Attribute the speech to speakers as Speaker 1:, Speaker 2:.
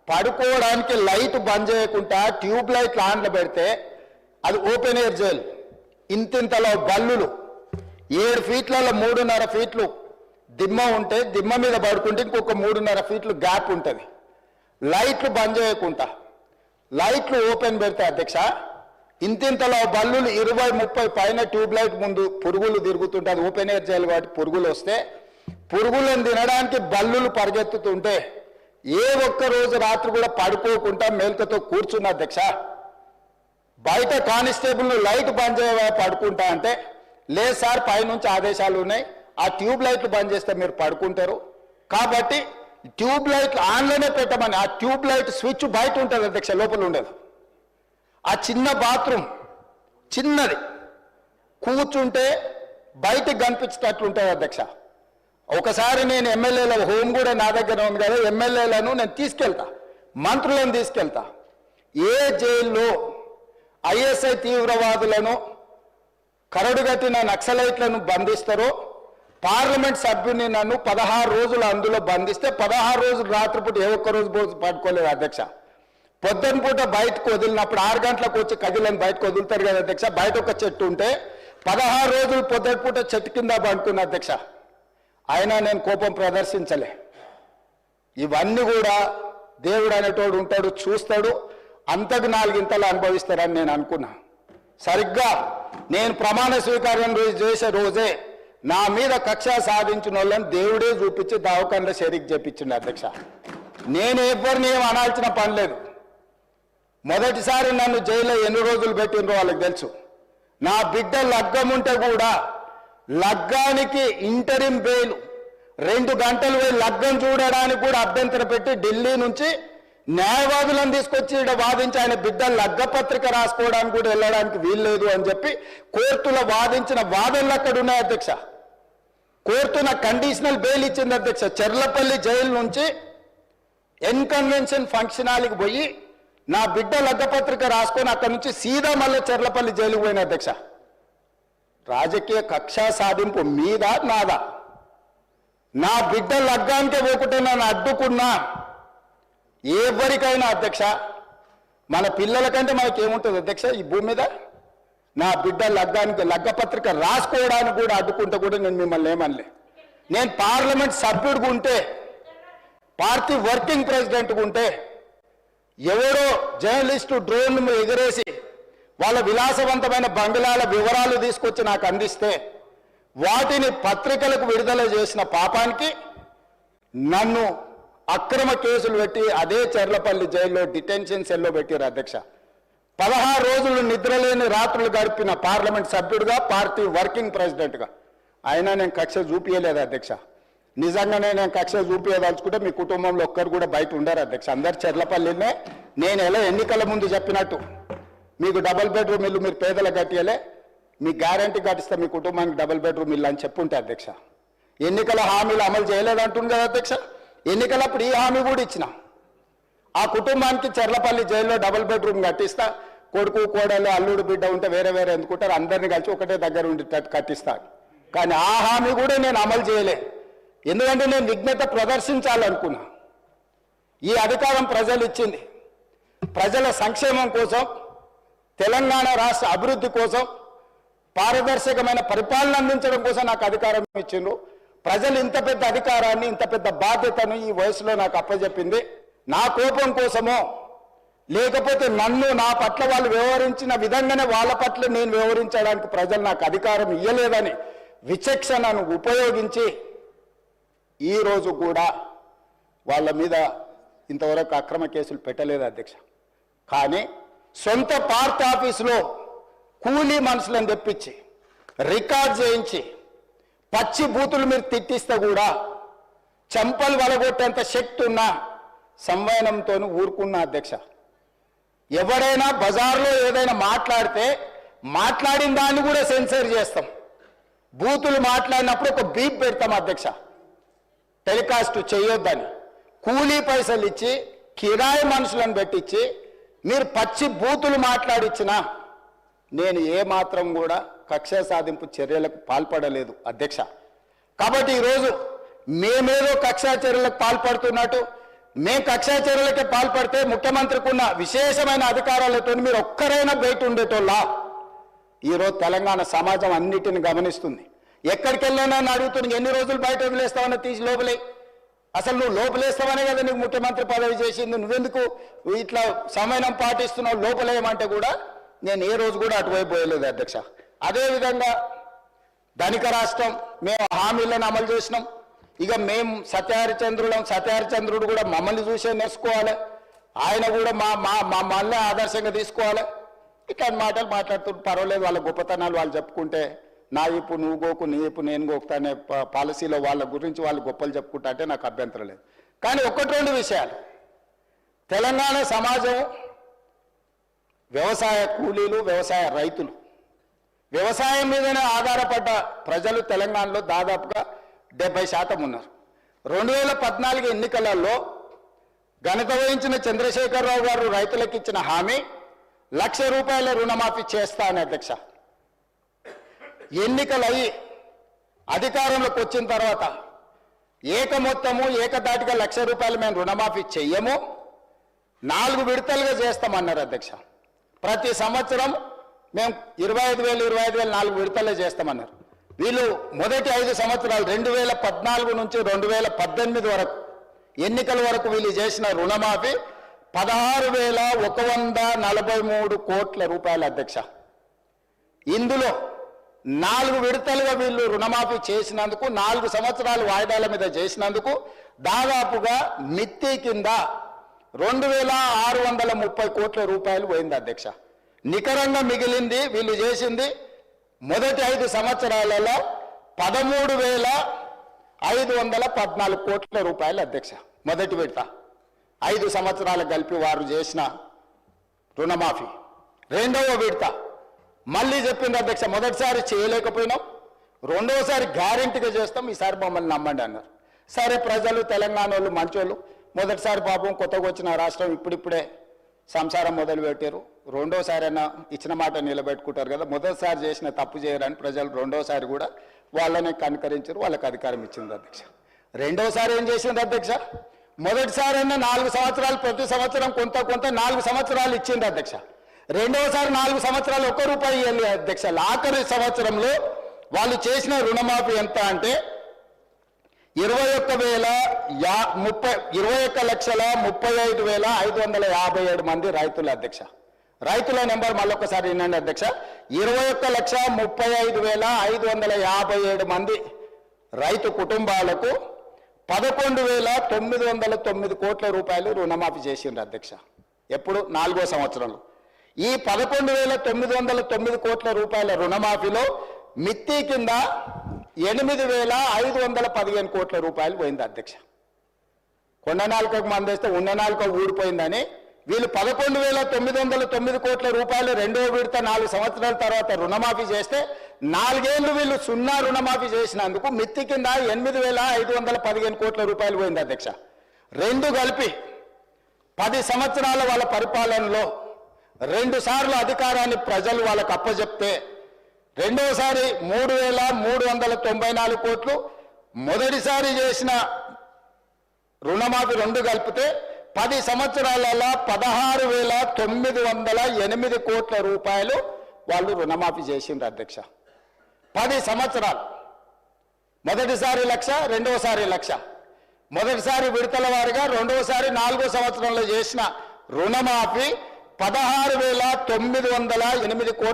Speaker 1: పడుకోవడానికి లైట్ బంద్ చేయకుండా tube light ఆన్లో పెడితే అది ఓపెన్ ఎయిర్ జైలు. ఇంతింతలో బల్లులు 7 ఫీట్లలో 3.5 ఫీట్లు దిమ్మ ఉంటే దిమ్మ మీద పడుకుంటే ఇంకొక 3.5 ఫీట్లు గ్యాప్ ఉంటుంది. లైట్లు బంద్ చేయకుండా లైట్లు ఓపెన్ పెడితే అధ్యక్ష ఇంతింతలో బల్లులు 20-30 పైన ట్యూబ్ లైట్ ముందు పురుగులు తిరుగుతుంటే అది ఓపెన్ ఎయిర్ జైలు కాబట్టి పురుగులు వస్తే పురుగులను తినడానికి బల్లులు పరిగెత్తుతుంటే ఏ ఒక్క రోజు రాత్రి కూడా పడుకోకుండా మేల్కతో కూర్చున్న అధ్యక్ష. బయట కానిస్టేబుల్ను లైట్ బంద్ చేయవా పడుకుంటా అంటే లేదు సార్ పైనుంచి ఆదేశాలు ఉన్నాయి, ఆ ట్యూబ్ లైట్లు బంద్ చేస్తే మీరు పడుకుంటారు కాబట్టి ట్యూబ్ లైట్లు ఆన్లోనే పెట్టమని. ఆ ట్యూబ్ లైట్ స్విచ్ బయట ఉంటుంది అధ్యక్ష, లోపల ఉండదు. ఆ చిన్న బాత్రూమ్ చిన్నది కూర్చుంటే బయటకు కనిపించేటట్లు ఉంటుంది అధ్యక్ష. ఒకసారి నేను ఎమ్మెల్యేల హోమ్ కూడా నా దగ్గర ఉంది కదా, ఎమ్మెల్యేలను నేను తీసుకెళ్తా, మంత్రులను తీసుకెళ్తా. ఏ జైల్లో ఐఎస్ఐ తీవ్రవాదులను కరడుగట్టిన నక్సలైట్లను బంధిస్తారో పార్లమెంట్ సభ్యుని నన్ను 16 రోజులు అందులో బంధిస్తే 16 రోజులు రాత్రిపూట ఏ ఒక్క రోజు పడుకోలేదు అధ్యక్ష. పొద్దున పూట బయటకు వదిలినప్పుడు 6 గంటలకు వచ్చి కదిలని బయటకు వదులుతారు కదా అధ్యక్ష. బయట ఒక చెట్టు ఉంటే 16 రోజులు పొద్దున పూట చెట్టు కింద పడుకున్న అధ్యక్ష. అయినా నేను కోపం ప్రదర్శించలే. ఇవన్నీ కూడా దేవుడు అనేటోడు ఉంటాడు, చూస్తాడు, అంతకు 4 ఇంతలు అనుభవిస్తారని నేను అనుకున్నా. సరిగ్గా నేను ప్రమాణ స్వీకారం చేసే రోజే నా మీద కక్ష సాధించిన వాళ్ళని దేవుడే చూపించి దావకంలో షరీక్ చేపించిండు అధ్యక్ష. నేను ఎవరిని ఏం అనాల్సిన పని లేదు. మొదటిసారి నన్ను జైల్లో ఎన్ని రోజులు పెట్టినరో వాళ్ళకి తెలుసు. నా బిడ్డ లగ్గం ఉంటే కూడా లగ్గానికి ఇంటరిం బెయిల్ 2 గంటలు పోయి లగ్గం చూడడానికి కూడా అభ్యంతరం పెట్టి ఢిల్లీ నుంచి న్యాయవాదులను తీసుకొచ్చి ఇక్కడ వాదించి ఆయన బిడ్డ లగ్గపత్రిక రాసుకోవడానికి కూడా వెళ్ళడానికి వీల్లేదు అని చెప్పి కోర్టులో వాదించిన వాదనలు అక్కడ ఉన్నాయి అధ్యక్ష. కోర్టు నాకు కండిషనల్ బెయిల్ ఇచ్చింది అధ్యక్ష. చెర్లపల్లి జైలు నుంచి ఎన్కన్వెన్షన్ ఫంక్షన్ హాల్కి పోయి నా బిడ్డ లగ్గపత్రిక రాసుకొని అక్కడి నుంచి సీదా మళ్ళీ చెర్లపల్లి జైలుకు పోయిన అధ్యక్ష. రాజకీయ కక్ష సాధింపు మీద నాదా? నా బిడ్డ లగ్గానికే పోకుంటే నన్ను అడ్డుకున్నా ఎవరికైనా అధ్యక్ష, మన పిల్లల కంటే మనకేముంటుంది అధ్యక్ష ఈ భూమి మీద? నా బిడ్డ లగ్గానికి లగ్గపత్రిక రాసుకోవడానికి కూడా అడ్డుకుంటే కూడా నేను మిమ్మల్ని ఏమనలే. నేను పార్లమెంట్ సభ్యుడిగా ఉంటే, పార్టీ వర్కింగ్ ప్రెసిడెంట్గా ఉంటే ఎవరో జర్నలిస్టు డ్రోన్ ఎగిరేసి వాళ్ళ విలాసవంతమైన బంగ్లాల వివరాలు తీసుకొచ్చి నాకు అందిస్తే వాటిని పత్రికలకు విడుదల చేసిన పాపానికి నన్ను అక్రమ కేసులు పెట్టి అదే చెర్లపల్లి జైల్లో డిటెన్షన్ సెల్లో పెట్టారు అధ్యక్ష. 16 రోజులు నిద్రలేని రాత్రులు గడిపిన పార్లమెంట్ సభ్యుడిగా, పార్టీ వర్కింగ్ ప్రెసిడెంట్గా అయినా నేను కక్ష చూపించలేదు అధ్యక్ష. నిజంగానే నేను కక్ష చూపించదలుచుకుంటే మీ కుటుంబంలో ఒక్కరు కూడా బయట ఉండరు అధ్యక్ష. అందరు చెర్లపల్లినే. నేను ఎలా ఎన్నికల ముందు చెప్పినట్టు మీకు డబుల్ బెడ్రూమ్ ఇల్లు మీరు పేదలకు కట్టియలే, మీ గ్యారంటీ కట్టిస్తే మీ కుటుంబానికి డబుల్ బెడ్రూమ్ ఇల్లు అని చెప్పుంటే అధ్యక్ష. ఎన్నికల హామీలు అమలు చేయలేదంటుంది కదా అధ్యక్ష. ఎన్నికలప్పుడు ఈ హామీ కూడా ఇచ్చిన. ఆ కుటుంబానికి చెర్లపల్లి జైల్లో డబుల్ బెడ్రూమ్ కట్టిస్తా, కొడుకు కోడలు అల్లుడు బిడ్డ ఉంటే వేరే వేరే ఎందుకుంటారు, అందరినీ కలిసి ఒకటే దగ్గర ఉండేటట్టు కట్టిస్తాను. కానీ ఆ హామీ కూడా నేను అమలు చేయలే. ఎందుకంటే నేను విఘ్నత ప్రదర్శించాలనుకున్నా. ఈ అధికారం ప్రజలు ఇచ్చింది ప్రజల సంక్షేమం కోసం, తెలంగాణ రాష్ట్ర అభివృద్ధి కోసం, పారదర్శకమైన పరిపాలన అందించడం కోసం నాకు అధికారం ఇచ్చిండ్రు. ప్రజలు ఇంత పెద్ద అధికారాన్ని, ఇంత పెద్ద బాధ్యతను ఈ వయసులో నాకు అప్పచెప్పింది నా కోపం కోసమో, లేకపోతే నన్ను నా పట్ల వాళ్ళు వ్యవహరించిన విధంగానే వాళ్ళ పట్ల నేను వ్యవహరించడానికి ప్రజలు నాకు అధికారం ఇవ్వలేదని విచక్షణను ఉపయోగించి ఈరోజు కూడా వాళ్ళ మీద ఇంతవరకు అక్రమ కేసులు పెట్టలేదు అధ్యక్ష. కానీ సొంత పార్టీ ఆఫీసులో కూలీ మనుషులను తెప్పించి రికార్డ్ చేయించి పచ్చి బూతులు మీరు తిట్టిస్తే కూడా చెంపలు వలగొట్టేంత శక్తి ఉన్న సంవయనంతో ఊరుకున్న అధ్యక్ష. ఎవరైనా బజార్లో ఏదైనా మాట్లాడితే మాట్లాడిన దాన్ని కూడా సెన్సర్ చేస్తాం. బూతులు మాట్లాడినప్పుడు ఒక బీప్ పెడతాం అధ్యక్ష, టెలికాస్ట్ చేయొద్దని. కూలీ పైసలు ఇచ్చి కిరాయి మనుషులను పెట్టించి మీరు పచ్చి బూతులు మాట్లాడిచ్చినా నేను ఏమాత్రం కూడా కక్ష సాధింపు చర్యలకు పాల్పడలేదు అధ్యక్ష. కాబట్టి ఈరోజు మేమేదో కక్ష చర్యలకు పాల్పడుతున్నట్టు మేము కక్షా చర్యలకే పాల్పడితే ముఖ్యమంత్రికి ఉన్న విశేషమైన అధికారాలతో మీరు ఒక్కరైనా బయట ఉండేటోళ్ళ? ఈరోజు తెలంగాణ సమాజం అన్నిటిని గమనిస్తుంది. ఎక్కడికి వెళ్ళానని అడుగుతుంది, ఎన్ని రోజులు బయట వదిలేస్తావని తీసి లోపలే. అసలు నువ్వు లోపలేస్తావనే కదా నీకు ముఖ్యమంత్రి పదవి చేసింది, నువ్వెందుకు ఇట్లా సమయం పాటిస్తున్నావు లోపలేయమంటే కూడా నేను ఏ రోజు కూడా అటువైపు పోయలేదు అధ్యక్ష. అదేవిధంగా ధనిక రాష్ట్రం, మేము హామీలను అమలు చేసినాం. ఇక మేము సత్యహరిచంద్రుడు కూడా మమ్మల్ని చూసే నేర్చుకోవాలి, ఆయన కూడా మళ్ళీ ఆదర్శంగా తీసుకోవాలి. ఇట్లాంటి మాటలు మాట్లాడుతుంటే పర్వాలేదు, వాళ్ళ గొప్పతనాలు వాళ్ళు చెప్పుకుంటే నా ఇప్పు నువ్వు గోకు నీ ఇప్పు నేను గోకుతా అనే పాలసీలో వాళ్ళ గురించి వాళ్ళు గొప్పలు చెప్పుకుంటా అంటే నాకు అభ్యంతరం లేదు. కానీ ఒకటి రెండు విషయాలు, తెలంగాణ సమాజం వ్యవసాయ కూలీలు, వ్యవసాయ రైతులు, వ్యవసాయం మీదనే ఆధారపడ్డ ప్రజలు తెలంగాణలో దాదాపుగా 70% ఉన్నారు. 2014 ఎన్నికలలో ఘనత వహించిన చంద్రశేఖరరావు గారు రైతులకు ఇచ్చిన హామీ ₹1,00,000 రుణమాఫీ చేస్తా అని అధ్యక్ష. ఎన్నికలయ్యి అధికారంలోకి వచ్చిన తర్వాత ఏకమొత్తము ఏకదాటిగా ₹1,00,000 మేము రుణమాఫీ చెయ్యము, 4 విడతలుగా చేస్తామన్నారు అధ్యక్ష. ప్రతి సంవత్సరం మేము 25,000 4 విడతలే చేస్తామన్నారు. వీళ్ళు మొదటి 5 సంవత్సరాలు 2014 నుంచి 2018 వరకు ఎన్నికల వరకు వీళ్ళు చేసిన రుణమాఫీ ₹16,143 కోట్ల అధ్యక్ష. ఇందులో 4 విడతలుగా వీళ్ళు రుణమాఫీ చేసినందుకు, 4 సంవత్సరాలు వాయిదాల మీద చేసినందుకు దాదాపుగా మిత్తి కింద ₹2,630 కోట్ల పోయింది అధ్యక్ష. నికరంగా మిగిలింది వీళ్ళు చేసింది మొదటి 5 సంవత్సరాలలో ₹13,514 కోట్ల అధ్యక్ష. మొదటి విడత 5 సంవత్సరాలు కలిపి వారు చేసిన రుణమాఫీ. రెండవ విడత మళ్ళీ చెప్పింది అధ్యక్ష, మొదటిసారి చేయలేకపోయినాం, రెండవసారి గ్యారెంటీగా చేస్తాం, ఈసారి మమ్మల్ని నమ్మండి అన్నారు. సరే, ప్రజలు తెలంగాణ వాళ్ళు మంచోళ్ళు, మొదటిసారి పాపం కొత్తగా వచ్చిన రాష్ట్రం ఇప్పుడిప్పుడే సంసారం మొదలు పెట్టారు, రెండోసారి అయినా ఇచ్చిన మాట నిలబెట్టుకుంటారు కదా, మొదటిసారి చేసిన తప్పు చేయరని ప్రజలు రెండోసారి కూడా వాళ్ళని కనుకరించారు, వాళ్ళకి అధికారం ఇచ్చింది అధ్యక్ష. రెండోసారి ఏం చేసింది అధ్యక్ష, మొదటిసారి అయినా 4 సంవత్సరాలు ప్రతి సంవత్సరం కొంత 4 సంవత్సరాలు ఇచ్చింది అధ్యక్ష. రెండవసారి 4 సంవత్సరాలు ₹1 ఇవ్వాలి అధ్యక్ష. ఆఖరి సంవత్సరంలో వాళ్ళు చేసిన రుణమాఫీ ఎంత అంటే 21,35,557 మంది రైతులు అధ్యక్ష. రైతుల నెంబర్ మళ్ళొకసారి వినండి అధ్యక్ష, 21,35,557 మంది రైతు కుటుంబాలకు ₹11,909 కోట్ల రుణమాఫీ చేసిండ్రు అధ్యక్ష. ఎప్పుడు? 4వ సంవత్సరంలో. ఈ ₹11,909 కోట్ల రుణమాఫీలో మిత్తి కింద ₹8,515 కోట్ల పోయింది అధ్యక్ష. కొండ నాలుకకు మందేస్తే ఉన్న నాలుక ఊడిపోయిందని వీళ్ళు ₹11,909 కోట్ల రెండో విడత 4 సంవత్సరాల తర్వాత రుణమాఫీ చేస్తే 4 ఏళ్ళు వీళ్ళు 0 రుణమాఫీ చేసినందుకు మిత్తి కింద ₹8,515 కోట్ల పోయింది అధ్యక్ష. రెండు కలిపి 10 సంవత్సరాల వాళ్ళ పరిపాలనలో 2 సార్లు అధికారాన్ని ప్రజలు వాళ్ళకు అప్పచెప్తే రెండోసారి 3,394 కోట్లు, మొదటిసారి చేసిన రుణమాఫీ 2 కలిపితే 10 సంవత్సరాలలో 16,908 కోట్ల వాళ్ళు రుణమాఫీ చేసిండ్రు అధ్యక్ష. 10 సంవత్సరాలు, మొదటిసారి 1,00,000, రెండోసారి 1,00,000, మొదటిసారి విడతల వారిగా, రెండోసారి 4వ సంవత్సరంలో చేసిన రుణమాఫీ 16,908 కోట్ల